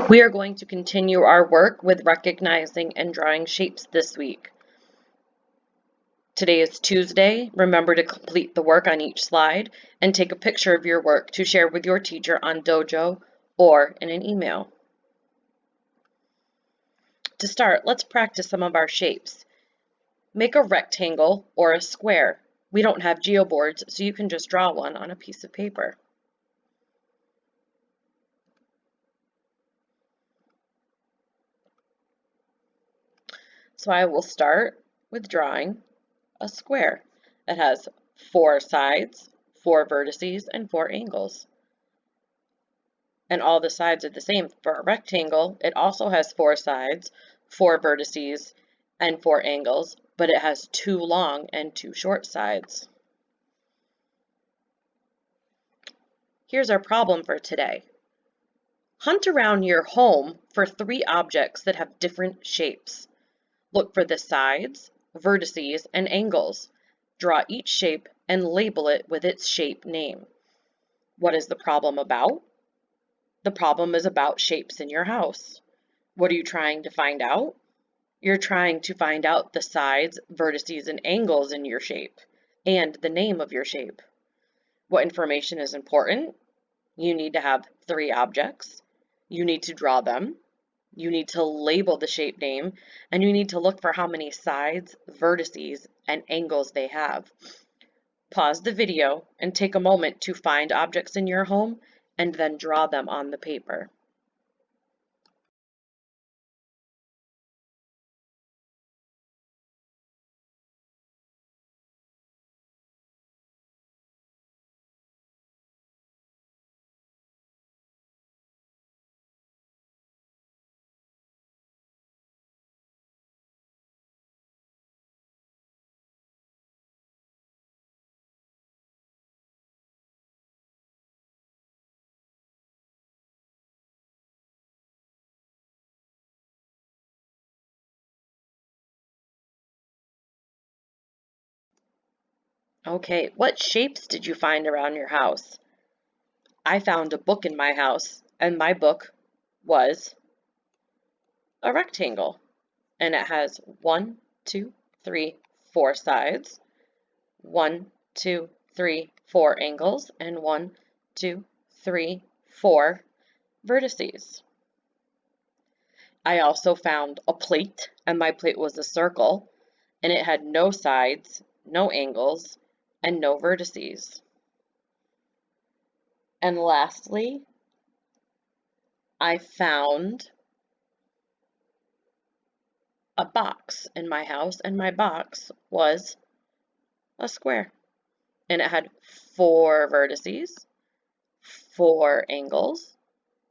We are going to continue our work with recognizing and drawing shapes this week. Today is Tuesday. Remember to complete the work on each slide and take a picture of your work to share with your teacher on Dojo or in an email. To start, let's practice some of our shapes. Make a rectangle or a square. We don't have geoboards, so you can just draw one on a piece of paper. So I will start with drawing a square. It has 4 sides, 4 vertices, and 4 angles. And all the sides are the same. For a rectangle, it also has 4 sides, 4 vertices, and 4 angles, but it has 2 long and 2 short sides. Here's our problem for today. Hunt around your home for 3 objects that have different shapes. Look for the sides, vertices, and angles. Draw each shape and label it with its shape name. What is the problem about? The problem is about shapes in your house. What are you trying to find out? You're trying to find out the sides, vertices, and angles in your shape, and the name of your shape. What information is important? You need to have 3 objects. You need to draw them. You need to label the shape name, and you need to look for how many sides, vertices, and angles they have. Pause the video and take a moment to find objects in your home and then draw them on the paper. Okay, what shapes did you find around your house? I found a book in my house, and my book was a rectangle. And it has 1, 2, 3, 4 sides, 1, 2, 3, 4 angles, and 1, 2, 3, 4 vertices. I also found a plate, and my plate was a circle, and it had no sides, no angles, and no vertices. And lastly, I found a box in my house, and my box was a square. And it had 4 vertices, 4 angles,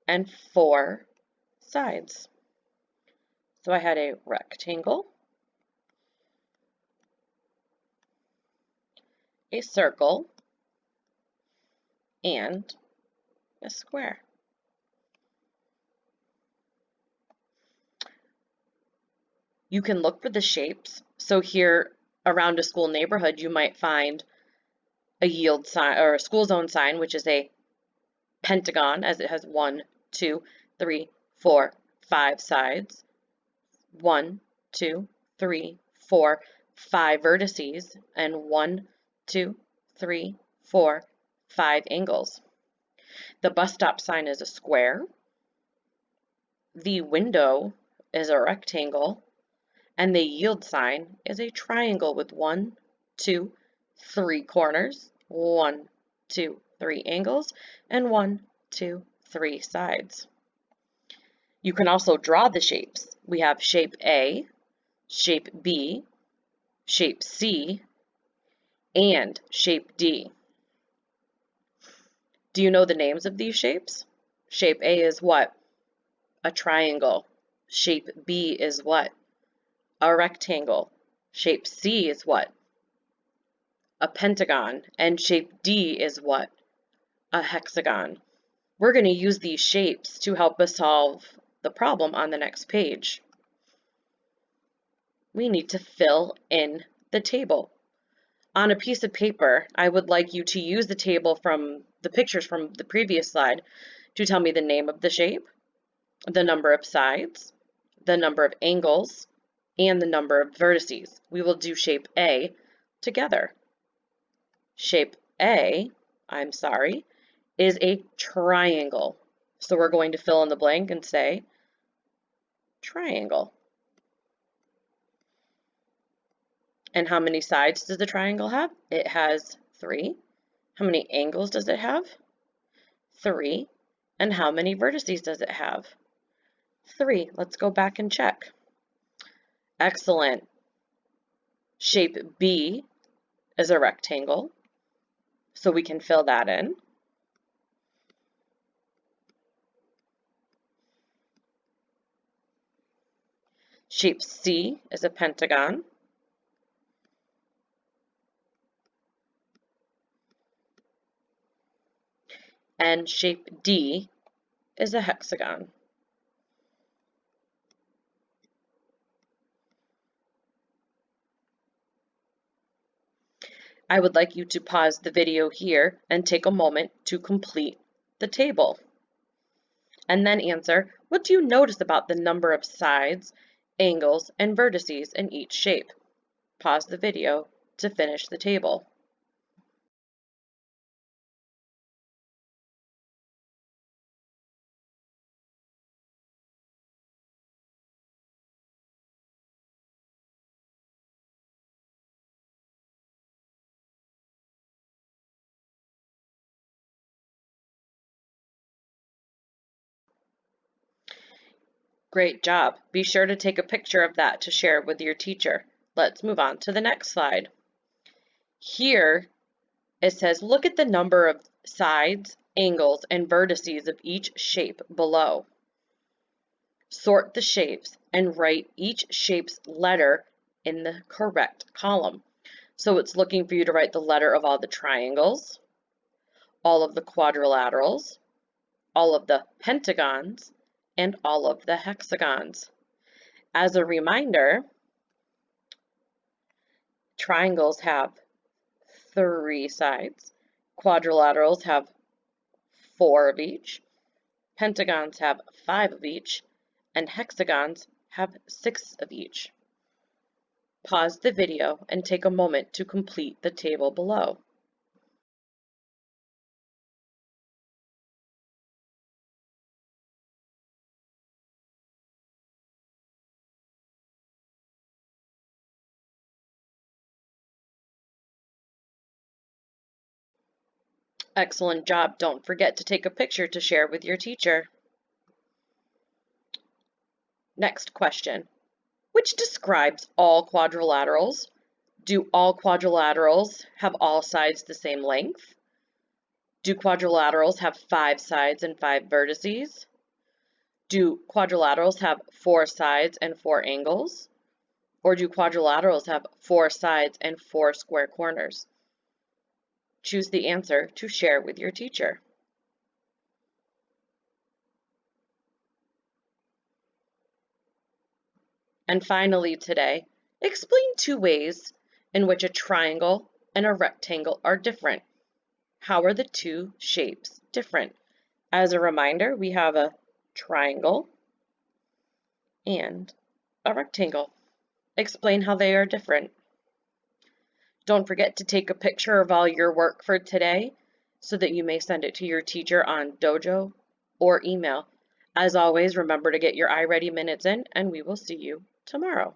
and 4 sides. So I had a rectangle, a circle, and a square. You can look for the shapes. So here around a school neighborhood, you might find a yield sign or a school zone sign, which is a pentagon, as it has 1, 2, 3, 4, 5 sides, 1, 2, 3, 4, 5 vertices, and 1, 2, 3, 4, 5 angles. The bus stop sign is a square. The window is a rectangle. And the yield sign is a triangle with 1, 2, 3 corners, 1, 2, 3 angles, and 1, 2, 3 sides. You can also draw the shapes. We have shape A, shape B, shape C, and shape D. Do you know the names of these shapes? Shape A is what? A triangle. Shape B is what? A rectangle. Shape C is what? A pentagon. And shape D is what? A hexagon. We're going to use these shapes to help us solve the problem on the next page. We need to fill in the table. On a piece of paper, I would like you to use the table from the pictures from the previous slide to tell me the name of the shape, the number of sides, the number of angles, and the number of vertices. We will do shape A together. Shape A, is a triangle. So we're going to fill in the blank and say triangle. And how many sides does the triangle have? It has 3. How many angles does it have? 3. And how many vertices does it have? 3. Let's go back and check. Excellent. Shape B is a rectangle, so we can fill that in. Shape C is a pentagon. And shape D is a hexagon. I would like you to pause the video here and take a moment to complete the table. And then answer, what do you notice about the number of sides, angles, and vertices in each shape? Pause the video to finish the table. Great job. Be sure to take a picture of that to share with your teacher. Let's move on to the next slide. Here it says, look at the number of sides, angles, and vertices of each shape below. Sort the shapes and write each shape's letter in the correct column. So it's looking for you to write the letter of all the triangles, all of the quadrilaterals, all of the pentagons, and all of the hexagons. As a reminder, triangles have 3 sides, quadrilaterals have 4 of each, pentagons have 5 of each, and hexagons have 6 of each. Pause the video and take a moment to complete the table below. Excellent job. Don't forget to take a picture to share with your teacher. Next question. Which describes all quadrilaterals? Do all quadrilaterals have all sides the same length? Do quadrilaterals have 5 sides and 5 vertices? Do quadrilaterals have 4 sides and 4 angles? Or do quadrilaterals have 4 sides and 4 square corners? Choose the answer to share with your teacher. And finally today, explain 2 ways in which a triangle and a rectangle are different. How are the 2 shapes different? As a reminder, we have a triangle and a rectangle. Explain how they are different. Don't forget to take a picture of all your work for today so that you may send it to your teacher on Dojo or email. As always, remember to get your iReady minutes in, and we will see you tomorrow.